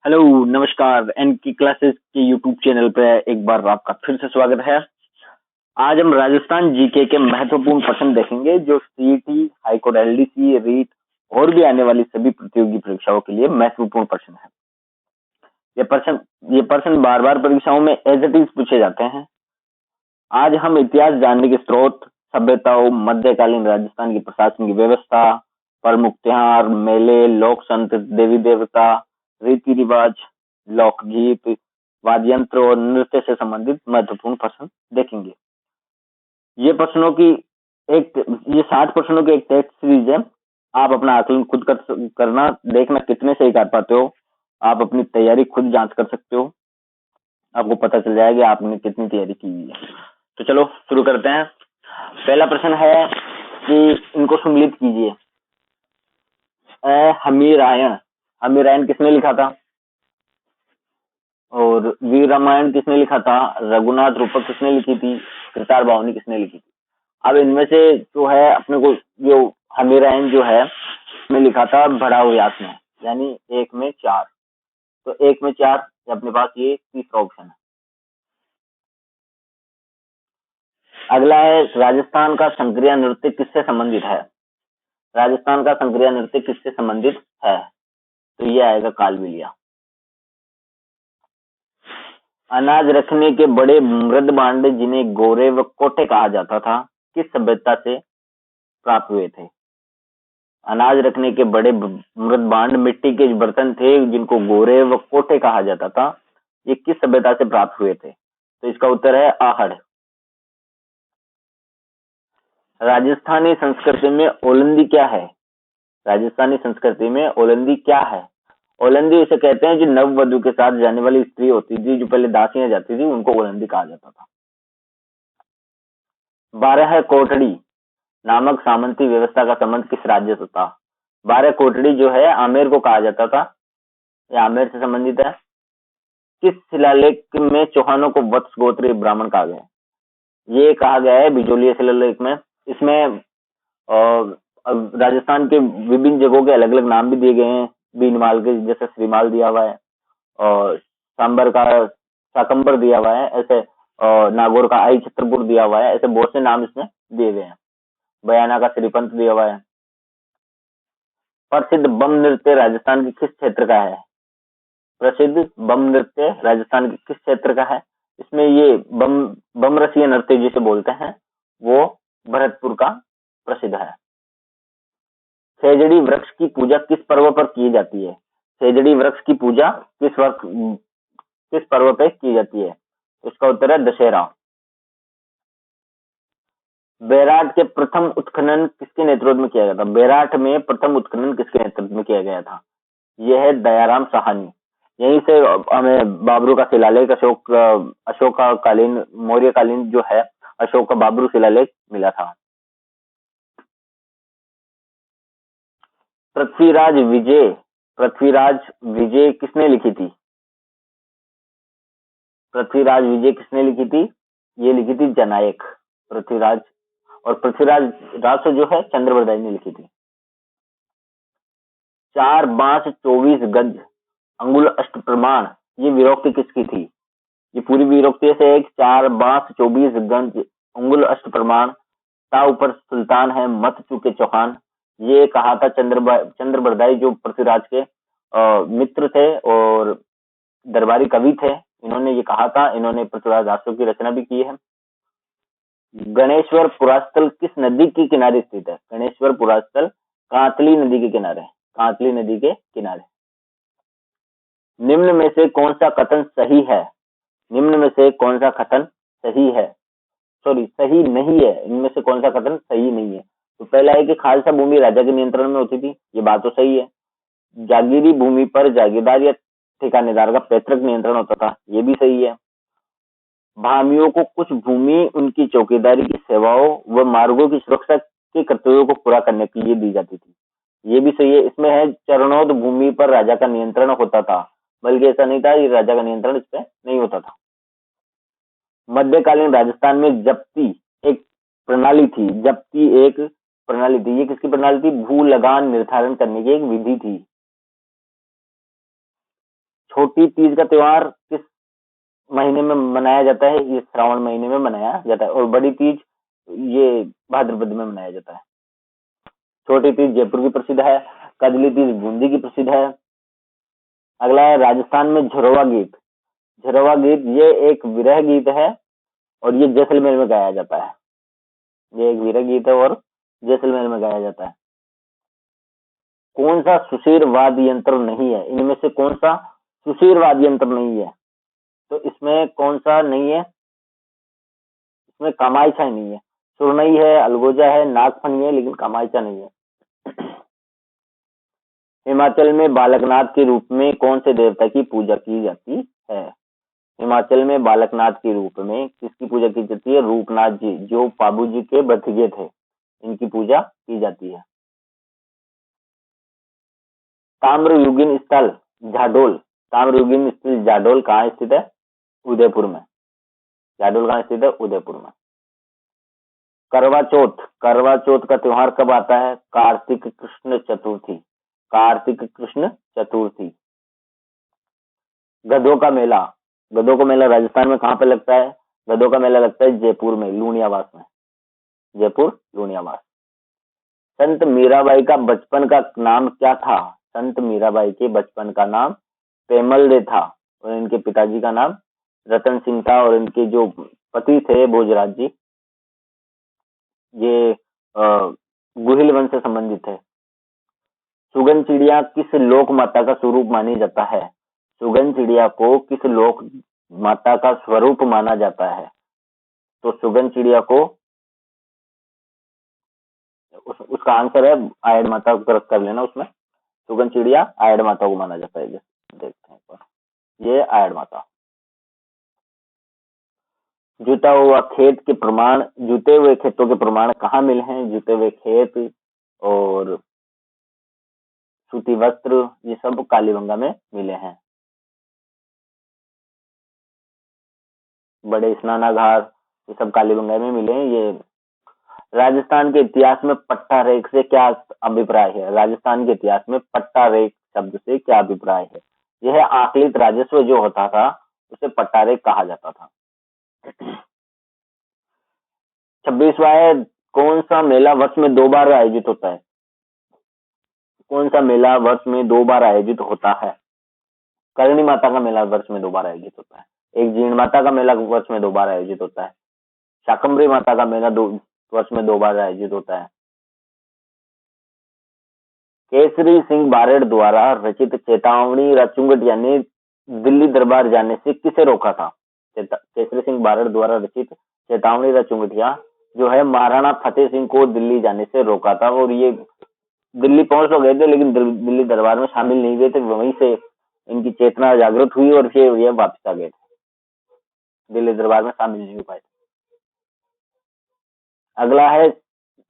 Hello, नमस्कार। एनकी classes के YouTube channel पे एक बार आपका फिर से स्वागत है। आज हम राजस्थान जीके के महत्वपूर्ण प्रश्न देखेंगे जो सीईटी, हाईकोर्ट, एलडीसी, रीट और भी आने वाली सभी प्रतियोगी परीक्षाओं के लिए महत्वपूर्ण प्रश्न है। ये प्रश्न बार बार परीक्षाओं में एज इट इज पूछे जाते हैं। आज हम इतिहास जानने के स्रोत, सभ्यताओं, मध्यकालीन राजस्थान की प्रशासनिक व्यवस्था, प्रमुख त्योहार, मेले, लोक संत, देवी देवता, रीति रिवाज, लोकगीत, वाद्य यंत्र और नृत्य से संबंधित महत्वपूर्ण प्रश्न देखेंगे। ये प्रश्नों की ये 60 प्रश्नों की एक टेस्ट सीरीज है। आप अपना आकलन खुद करना, देखना कितने सही कर पाते हो। आप अपनी तैयारी खुद जांच कर सकते हो। आपको पता चल जाएगा आपने कितनी तैयारी की हुई है। तो चलो शुरू करते हैं। पहला प्रश्न है कि इनको सम्मिलित कीजिए। हमीरायण किसने लिखा था? और वीर रामायण किसने लिखा था? रघुनाथ रूपक किसने लिखी थी? कृतार बावनी किसने लिखी थी? अब इनमें से जो है अपने को जो हमीरायण जो है ने लिखा था भड़ाऊ व्यास ने, यानी 1 में 4। तो 1 में 4 अपने पास ये तीसरा ऑप्शन है। अगला है राजस्थान का संक्रिया नृत्य किससे संबंधित है? राजस्थान का संक्रिया नृत्य किससे संबंधित है? तो ये आएगा कालबेलिया। अनाज रखने के बड़े मृद भांड जिन्हें गोरे व कोठे कहा जाता था, किस सभ्यता से प्राप्त हुए थे? अनाज रखने के बड़े मृद भांड मिट्टी के बर्तन थे जिनको गोरे व कोठे कहा जाता था। ये किस सभ्यता से प्राप्त हुए थे? तो इसका उत्तर है आहड़। राजस्थानी संस्कृति में ओलंदी क्या है? राजस्थानी संस्कृति में ओलंदी क्या है? ओलंदी उसे कहते हैं जो नववधु के साथ जाने वाली स्त्री होती थी, जो पहले दासियां जाती थी, उनको ओलंदी कहा जाता था। 12 कोटड़ी नामक सामंती व्यवस्था का संबंध किस राज्य से था? 12 कोटड़ी जो है आमेर को कहा जाता था, यह आमेर से संबंधित है। किस शिलालेख में चौहानों को वत्स गोत्रीय ब्राह्मण कहा गया है? ये कहा गया है बिजोलिया शिलालेख में। इसमें राजस्थान के विभिन्न जगहों के अलग अलग नाम भी दिए गए हैं। बीनमाल के जैसे श्रीमाल दिया हुआ है, और सांबर का शाकंबर दिया हुआ है, ऐसे नागौर का आई छत्रपुर दिया हुआ है। ऐसे बहुत से नाम इसमें दिए गए हैं। बयाना का श्रीपंत दिया हुआ है। प्रसिद्ध बम नृत्य राजस्थान के किस क्षेत्र का है? प्रसिद्ध बम नृत्य राजस्थान के किस क्षेत्र का है? इसमें ये बम रसीय नृत्य जिसे बोलते हैं वो भरतपुर का प्रसिद्ध है। खेजड़ी वृक्ष की पूजा किस पर्व पर की जाती है? खेजड़ी वृक्ष की पूजा किस पर्व पे की जाती है? इसका उत्तर है दशहरा। बैराट के प्रथम उत्खनन किसके नेतृत्व में किया गया था? बैराट में प्रथम उत्खनन किसके नेतृत्व में किया गया था? यह है दयाराम साहनी। यहीं से हमें बाबरू का शिलालेख, अशोक का कालीन, मौर्य कालीन जो है अशोक का बाबरू शिलालेख मिला था। पृथ्वीराज विजय किसने लिखी थी? पृथ्वीराज विजय किसने लिखी थी? ये लिखी थी जनायक। पृथ्वीराज रासो जो है चंद्रबरदाई ने लिखी थी। 4 बांस 24 गज अंगुल अष्ट प्रमाण, ये विरोक्ति किसकी थी? ये पूरी विरोक्ति से एक 4 बांस 24 गज अंगुल अष्ट प्रमाण, ता ऊपर सुल्तान है मत चूके चौहान, ये कहा था चंद्रबरदाई जो पृथ्वीराज के मित्र थे और दरबारी कवि थे। इन्होंने ये कहा था। इन्होंने पृथ्वीराज रासो की रचना भी की है। गणेश्वर पुरास्थल किस नदी के किनारे स्थित है? गणेश्वर पुरास्थल कांतली नदी के किनारे। कांतली नदी के किनारे। निम्न में से कौन सा कथन सही है? निम्न में से कौन सा कथन सही है? सही नहीं है। इनमें से कौन सा कथन सही नहीं है? तो पहला है कि खालसा भूमि राजा के नियंत्रण में होती थी, ये बात तो सही है। जागीरी भूमि पर जागीरदार या ठिकानेदार का पैतृक नियंत्रण होता था, ये भी सही है। भामियों को कुछ भूमि उनकी चौकीदारी की सेवाओं व मार्गों की सुरक्षा के कर्तव्यों को पूरा करने के लिए दी जाती थी, ये भी सही है। इसमें है चरणोद भूमि पर राजा का नियंत्रण होता था, बल्कि ऐसा नहीं था ये राजा का नियंत्रण इस पे नहीं होता था। मध्यकालीन राजस्थान में जप्ती एक प्रणाली थी। ये किसकी प्रणाली थी? भू लगान निर्धारण करने की एक विधि थी। छोटी तीज का त्योहार किस महीने में मनाया जाता है? ये श्रावण महीने में मनाया जाता है। और बड़ी तीज ये भाद्रपद में मनाया जाता है। छोटी तीज जयपुर की प्रसिद्ध है। कजली तीज बूंदी की प्रसिद्ध है। अगला है राजस्थान में झरोवा गीत। झरोवा गीत ये एक विरह गीत है और ये जैसलमेर में गाया जाता है। ये एक विरह गीत है और जैसलमेर में गाया जाता है। कौन सा सुशीर वाद्य यंत्र नहीं है? इनमें से कौन सा सुशीर वाद्य यंत्र नहीं है? तो इसमें कौन सा नहीं है? इसमें कामायचा नहीं है। सुरनई है, अलगोजा है, नागफनी है, लेकिन कामायचा नहीं है। हिमाचल में बालकनाथ के रूप में कौन से देवता की पूजा की जाती है? हिमाचल में बालकनाथ के रूप में किसकी पूजा की जाती है? रूपनाथ जी, जो पाबू जी के भतीजे थे, इनकी पूजा की जाती है। ताम्रयुगीन स्थल जाडोल। ताम्रयुगीन स्थल जाडोल कहाँ स्थित है? उदयपुर में। जाडोल कहाँ स्थित है? उदयपुर में। करवा चौथ। करवा चौथ का त्योहार कब आता है? कार्तिक कृष्ण चतुर्थी। कार्तिक कृष्ण चतुर्थी। गधों का मेला। गधों का मेला राजस्थान में कहाँ पे लगता है? गधों का मेला लगता है जयपुर में, लूणियावास में। जयपुर लूणियावास। संत मीराबाई का बचपन का नाम क्या था? संत मीराबाई के बचपन का नाम पेमल दे था और इनके पिताजी का नाम रतन सिंह था और इनके जो पति थे भोजराज जी, ये गुहिल वंश से संबंधित है। सुगन चिड़िया किस लोक माता का स्वरूप मानी जाता है? सुगन चिड़िया को किस लोक माता का स्वरूप माना जाता है? तो सुगन चिड़िया को उसका आंसर है आयड माता को कर लेना उसमें। सुगन चिड़िया आयड माता को माना जाता है। देखते हैं ये आयड माता। जुता हुआ खेत के प्रमाण, जुते हुए खेतों के प्रमाण कहाँ मिले हैं? जुते हुए खेत और सूती वस्त्र ये सब कालीबंगा में मिले हैं। बड़े स्नानागार ये सब कालीबंगा में मिले हैं। ये राजस्थान के इतिहास में पट्टा रेख से क्या अभिप्राय है? राजस्थान के इतिहास में पट्टा रेख शब्द से क्या अभिप्राय है? यह आकलित राजस्व जो होता था उसे पट्टा रेख कहा जाता था। 26वां है, कौन सा मेला वर्ष में 2 बार आयोजित होता है? कौन सा मेला वर्ष में 2 बार आयोजित होता है? करणी माता का मेला वर्ष में 2 बार आयोजित होता है। एक जीण माता का मेला वर्ष में 2 बार आयोजित होता है। शाकंभरी माता का मेला वर्ष में 2 बार आयोजित होता है। केसरी सिंह बारेड़ द्वारा रचित चेतावनी राचुंगट यानी दिल्ली दरबार जाने से किसे रोका था? केसरी सिंह बारेड़ द्वारा रचित चेतावनी राचुंगटिया जो है महाराणा फतेह सिंह को दिल्ली जाने से रोका था और ये दिल्ली पहुंच तो गए थे लेकिन दिल्ली दरबार में शामिल नहीं हुए थे। वहीं से इनकी चेतना जागृत हुई और फिर ये वापस आ गए थे। दिल्ली दरबार में शामिल नहीं हो पाए। अगला है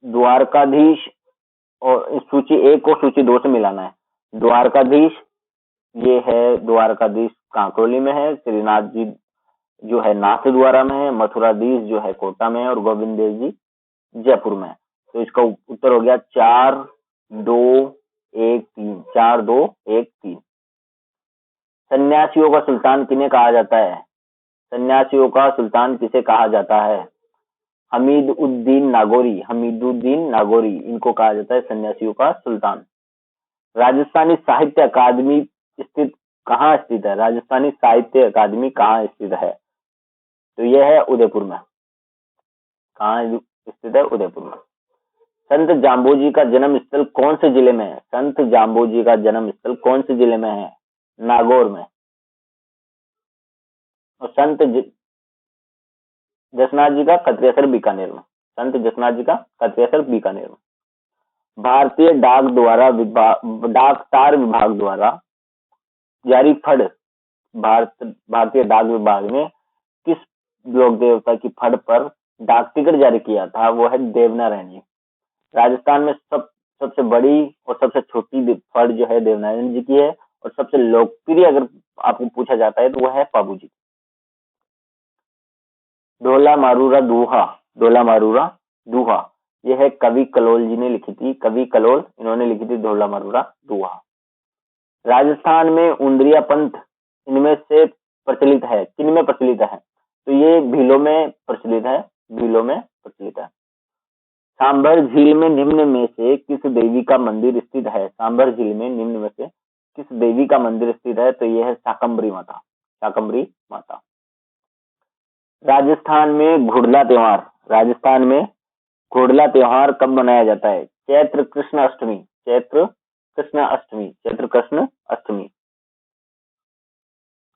द्वारकाधीश और सूची 1 को सूची 2 से मिलाना है। द्वारकाधीश ये है, द्वारकाधीश कांकरोली में है। श्रीनाथ जी जो है नाथ द्वारा में है। मथुराधीश जो है कोटा में है और गोविंद देव जी जयपुर में है। तो इसका उत्तर हो गया 4, 2, 1, 3। 4, 2, 1, 3। सन्यासियों का सुल्तान किन्हें कहा जाता है? सन्यासियों का सुल्तान किसे कहा जाता है? हमीदुद्दीन नागौरी। हमीदुद्दीन नागौरी इनको कहा जाता है सन्यासियों का सुल्तान। राजस्थानी साहित्य अकादमी स्थित कहाँ स्थित है? राजस्थानी साहित्य अकादमी कहाँ स्थित है? तो यह है उदयपुर में। कहाँ स्थित है? उदयपुर में। संत जाम्बोजी का जन्म स्थल कौन से जिले में है? संत जाम्बोजी का जन्म स्थल कौन से जिले में है? नागौर में। और संत जसनाथ जी का खत्रियासर बीकानेर में। संत जसनाथ जी का खत्रियासर बीकानेर में। भारतीय डाक द्वारा डाक तार विभाग द्वारा जारी फड़ भारतीय डाक विभाग ने किस लोक देवता की फड़ पर डाक टिकट जारी किया था? वो है देवनारायण जी। राजस्थान में सबसे बड़ी और सबसे छोटी फड़ जो है देवनारायण जी की है और सबसे लोकप्रिय अगर आपको पूछा जाता है तो वो है पाबू जी। ढोला मारूरा दूहा। ढोला मारूरा दूहा यह है कवि कलोल जी ने लिखी थी। कवि कलोल इन्होंने लिखी थी ढोला मारूरा दूहा। राजस्थान में उंदरिया पंथ इनमें से प्रचलित है, किन में प्रचलित है? तो ये भीलों में प्रचलित है, भीलों में प्रचलित है। सांभर झील में निम्न में से किस देवी का मंदिर स्थित है? सांभर झील में निम्न में से किस देवी का मंदिर स्थित है? तो यह है शाकंभरी माता, शाकंभरी माता। राजस्थान में घुड़ला त्योहार, राजस्थान में घुड़ला त्योहार कब मनाया जाता है? चैत्र कृष्ण अष्टमी, चैत्र कृष्ण अष्टमी, चैत्र कृष्ण अष्टमी।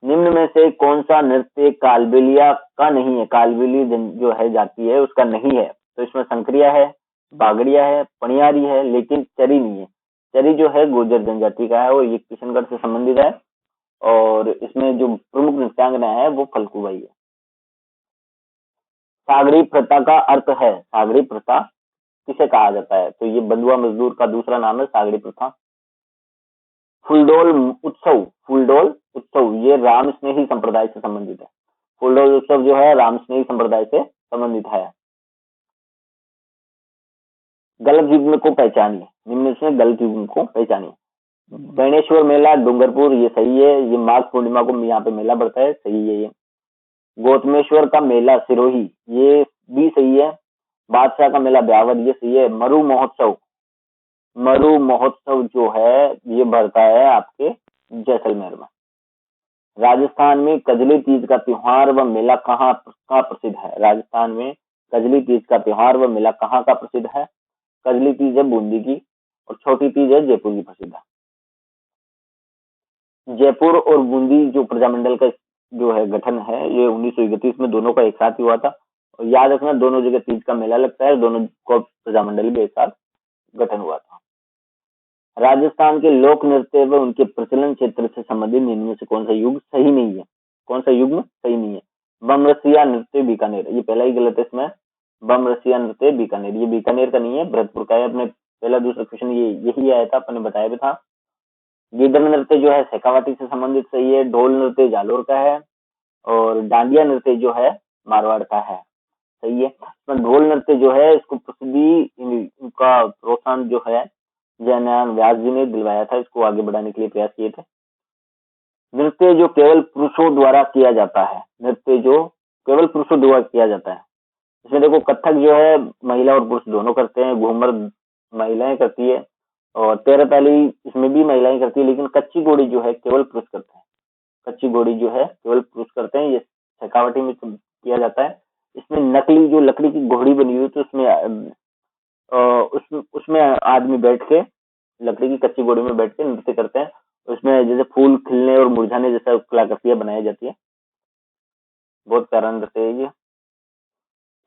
निम्न में से कौन सा नृत्य कालबेलिया का नहीं है? कालबेली जो है जाति है उसका नहीं है। तो इसमें संक्रिया है, बागड़िया है, पणियारी है, लेकिन चरी नहीं है। चरी जो है गुर्जर जनजाति का है और ये किशनगढ़ से संबंधित है और इसमें जो प्रमुख नृत्यांगना है वो फल्गुबाई है। सागरी प्रथा का अर्थ है, सागरी प्रथा किसे कहा जाता है? तो ये बंधुआ मजदूर का दूसरा नाम है सागरी प्रथा। फुलडोल उत्सव, फुलडोल उत्सव ये राम स्नेही संप्रदाय से संबंधित है। फुलडोल उत्सव जो है राम स्नेही संप्रदाय से संबंधित है। गलत युग्म को पहचानिए, निम्न से गलत युग्म को पहचानिए। बेणेश्वर मेला डूंगरपुर ये सही है, ये माघ पूर्णिमा को यहाँ पे मेला बढ़ता है, सही है ये। गौतमेश्वर का मेला सिरोही ये भी सही है। बादशाह का मेला ब्यावर ये सही है। मरु महोत्सव, मरु महोत्सव जो है ये बढ़ता है आपके जैसलमेर में। राजस्थान में कजली तीज का त्योहार व मेला कहाँ का प्रसिद्ध है? राजस्थान में कजली तीज का त्योहार व मेला कहाँ का प्रसिद्ध है? कजली तीज है बूंदी की और छोटी तीज है जयपुर की प्रसिद्ध है। जयपुर और बूंदी जो प्रजामंडल का जो है गठन है ये 1931 में दोनों का एक साथ ही हुआ था। और याद रखना दोनों जगह तीज का मेला लगता है, दोनों को प्रजामंडल भी एक साथ गठन हुआ था। राजस्थान के लोक नृत्य व उनके प्रचलन क्षेत्र से संबंधित इनमें से कौन सा युग सही नहीं है? कौन सा युग्म सही नहीं है? बमरसिया नृत्य बीकानेर, ये पहला ही गलत है इसमें। बमरसिया नृत्य बीकानेर, ये बीकानेर का नहीं है, भरतपुर का है। अपने पहला दूसरा क्वेश्चन ये यही आया था, अपने बताया भी था। गीदड़ नृत्य जो है शेखावाटी से संबंधित सही है। ढोल नृत्य जालोर का है और डांडिया नृत्य जो है मारवाड़ का है, सही है। ढोल नृत्य जो है इसको प्रसिद्धि इनका प्रोत्साहन जो है जयनारायण व्यास जी ने दिलवाया था, इसको आगे बढ़ाने के लिए प्रयास किए थे। नृत्य जो केवल पुरुषों द्वारा किया जाता है, नृत्य जो केवल पुरुषों द्वारा किया जाता है, इसमें देखो कथक जो है महिला और पुरुष दोनों करते हैं, घूमर महिलाएं करती है और तेरह ताली इसमें भी महिलाएं करती है, लेकिन कच्ची घोड़ी जो है केवल पुरुष करते हैं। कच्ची घोड़ी जो है केवल पुरुष करते हैं, ये शेखावटी में किया जाता है। इसमें नकली जो लकड़ी की घोड़ी बनी हुई तो उसमें आदमी बैठ के लकड़ी की कच्ची घोड़ी में बैठ के नृत्य करते हैं। उसमें जैसे फूल खिलने और मुरझाने जैसा कलाकृतियां बनाई जाती है। बहुत प्यारा नृत्य है ये।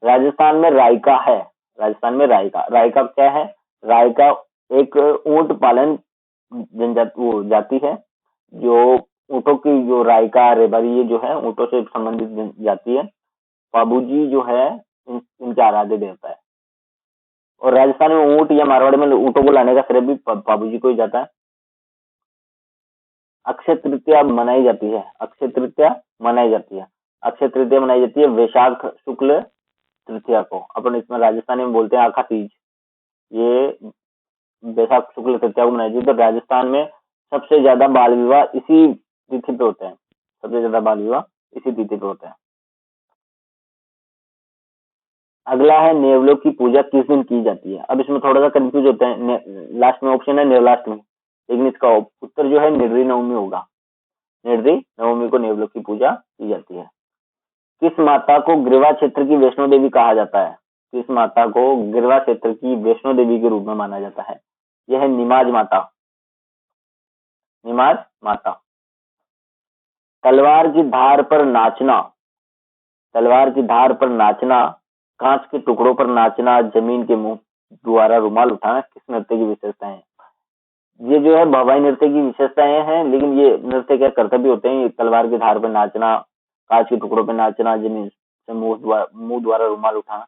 राजस्थान में रायका है, राजस्थान में रायका, रायका क्या है? रायका एक ऊंट पालन जनजाति वो जाति है जो ऊंटों की जो रायका रेबारी ये जो है ऊंटों से संबंधित जाति है। बाबूजी जो है इनके आराध्य देवता है और राजस्थान में ऊंट या मारवाड़ में ऊंटों को लाने का श्रेय भी बाबूजी को ही जाता है। अक्षय तृतीया मनाई जाती है, अक्षय तृतीया मनाई जाती है, अक्षय तृतीया मनाई जाती है वैशाख शुक्ल तृतीया को। अपन इसमें राजस्थानी में बोलते हैं आखा तीज, ये वैशाख शुक्ल तृतीया को मनाई जाती है। तो राजस्थान में सबसे ज्यादा बाल विवाह इसी तिथि पे होते हैं, सबसे ज्यादा बाल विवाह इसी तिथि पे होते हैं। अगला है नेवलों की पूजा किस दिन की जाती है? अब इसमें थोड़ा सा कंफ्यूज होते हैं, लास्ट में ऑप्शन है नेवलाष्टमी, लेकिन इसका उत्तर जो है निर्री नवमी होगा। निर्री नवमी को नेवलों की पूजा की जाती है। किस माता को गिरवा क्षेत्र की वैष्णो देवी कहा जाता है? किस माता को गिरवा क्षेत्र की वैष्णो देवी के रूप में माना जाता है? यह है निमाज माता, निमाज माता। तलवार की धार पर नाचना, तलवार की धार पर नाचना, कांच के टुकड़ों पर नाचना, जमीन के मुंह द्वारा रुमाल उठाना किस नृत्य की विशेषताएं हैं? ये जो है भवाई नृत्य की विशेषताएं हैं, लेकिन ये नृत्य क्या कर्तव्य होते हैं? तलवार की धार पर नाचना, कांच के टुकड़ों पर नाचना, जमीन से मुंह द्वारा रुमाल उठाना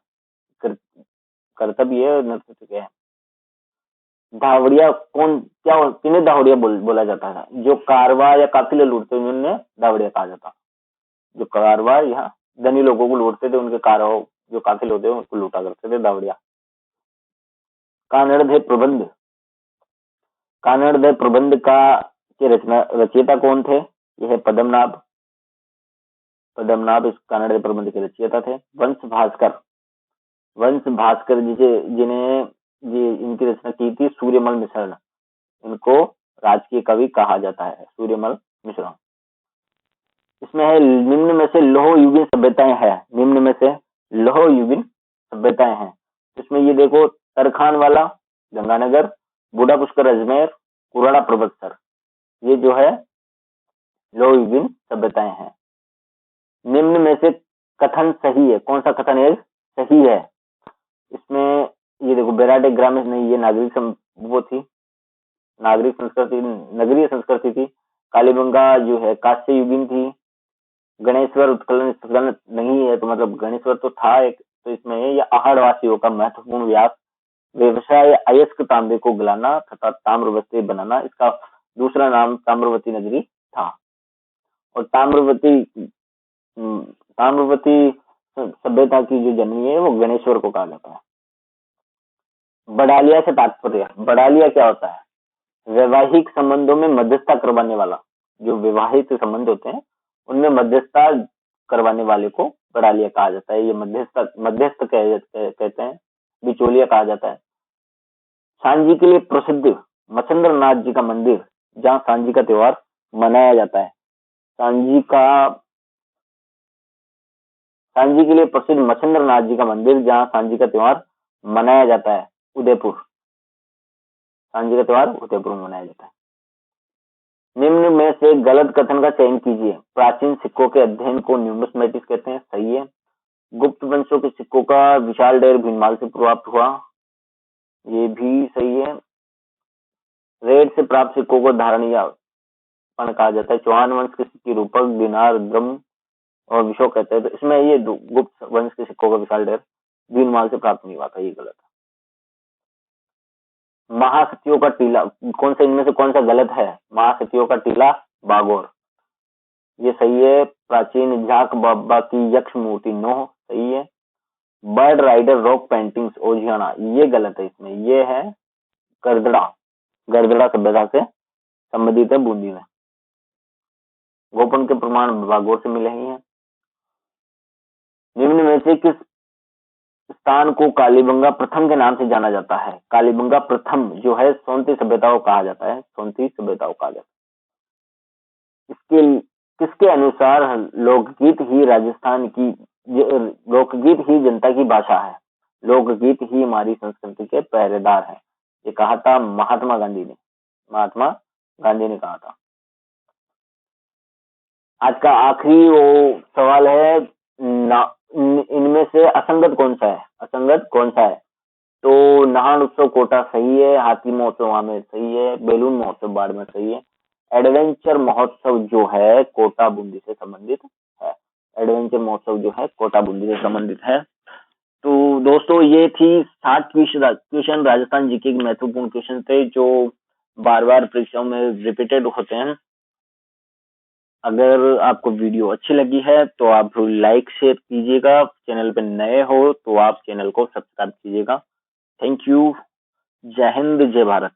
कर्तव्य है। नृत्य तो क्या है? धावड़िया कौन क्या किन्हें धावड़िया बोला जाता था? जो कारवा या काफिले लूटते उन्हें धावड़िया कहा जाता। जो कारवा या धनी लोगों को लूटते थे उनके कारवा जो काफिले होते हैं उनको लूटा करते थे धावड़िया। कानड़धे प्रबंध, कानड़धे प्रबंध का के रचयिता कौन थे? यह है पद्मनाभ। पद्मनाभ इस कन्नड़ प्रबंध के रचयिता थे। वंश भास्कर जिन्हें इनकी रचना की थी सूर्यमल मिश्र, इनको राजकीय कवि कहा जाता है, सूर्यमल मिश्र। इसमें है निम्न में से लौह युगीन सभ्यताएं है, निम्न में से लौह युगीन सभ्यताएं हैं। इसमें ये देखो तरखान वाला गंगानगर, बूढ़ा पुष्कर अजमेर, पुराना पर्वतसर, ये जो है लौह युगीन सभ्यताएं हैं। निम्न में से कथन सही है, कौन सा कथन है सही है? इसमें ये देखो बेराटे ग्रामीण नहीं, ये वो थी नागरिक संस्कृति, नगरीय संस्कृति थी। कालीबंगा जो है कांस्य युगीन थी। गणेश्वर उत्खनन नहीं है, तो मतलब गणेश्वर तो था एक, तो इसमें ये आहड़वासियों का महत्वपूर्ण व्यवसाय अयस्क तांबे को गलाना तथा ताम्रवती बनाना, इसका दूसरा नाम ताम्रवती नगरी था। और ताम्रवती सभ्यता की जो जननी है वो गणेश्वर को कहा जाता है। बड़ालिया से तात्पर्य, बड़ालिया क्या होता है? वैवाहिक संबंधों में मध्यस्थता करवाने वाला, जो विवाहित संबंध होते हैं उनमें मध्यस्थता करवाने वाले को बड़ालिया कहा जाता है। ये मध्यस्थ कहते हैं, बिचौलिया कहा जाता है। सांझी के लिए प्रसिद्ध मच्छिंद्र नाथ जी का मंदिर, जहाँ सांझी का त्योहार मनाया जाता है। सांझी के लिए प्रसिद्ध मच्छिंद्र नाथ जी का मंदिर, जहाँ सांझी का त्योहार मनाया जाता है, उदयपुर। सांझी का त्योहार उदयपुर में मनाया जाता है। निम्न में से गलत कथन का चयन कीजिए। प्राचीन सिक्कों के अध्ययन को न्यूमिस्मेटिक्स कहते हैं, सही है। गुप्त वंशों के सिक्कों का विशाल ढेर भीनमाल से प्राप्त हुआ, ये भी सही है। रेड से प्राप्त सिक्कों को धारणीयपन कहा जाता है। चौहान वंश के सिक्के रूपक, दिनार, द्रम और विशोक कहते हैं। तो इसमें ये गुप्त वंश के सिक्कों का विशाल ढेर भीनमाल से प्राप्त नहीं हुआ था, ये गलत है। महासतियों का टीला, इनमें से कौन सा गलत है? महासतियों का टीला बागौर, ये सही है। प्राचीन झाक बाबा की यक्ष मूर्ति नोह, सही है। बर्ड राइडर रॉक पेंटिंग्स ओझियाना, ये गलत है। इसमें ये है गर्दड़ा सभ्यता से संबंधित है, बूंदी में। गोपन के प्रमाण बागौर से मिले ही हैं। निम्न में से किस स्थान को कालीबंगा प्रथम के नाम से जाना जाता है? कालीबंगा प्रथम जो है सोनती सभ्यता को कहा जाता है, सोनती सभ्यता को कहा जाता है। इसके किसके अनुसार लोकगीत ही जनता की भाषा है, लोकगीत ही हमारी संस्कृति के पहरेदार है, ये कहा था महात्मा गांधी ने कहा था। आज का आखिरी वो सवाल है, इनमें से असंगत कौन सा है? तो नाहन उत्सव कोटा सही है, हाथी महोत्सव आमेर सही है, बैलून महोत्सव बाड़मेर सही है। एडवेंचर महोत्सव जो है कोटा बूंदी से संबंधित है। एडवेंचर महोत्सव जो है कोटा बूंदी से संबंधित है। तो दोस्तों ये थी 7 क्वेश्चन राजस्थान जीके के महत्वपूर्ण क्वेश्चन थे, जो बार बार परीक्षाओं में रिपीटेड होते हैं। अगर आपको वीडियो अच्छी लगी है तो आप लाइक शेयर कीजिएगा, चैनल पे नए हो तो आप चैनल को सब्सक्राइब कीजिएगा। Thank you. जय हिंद, जय भारत।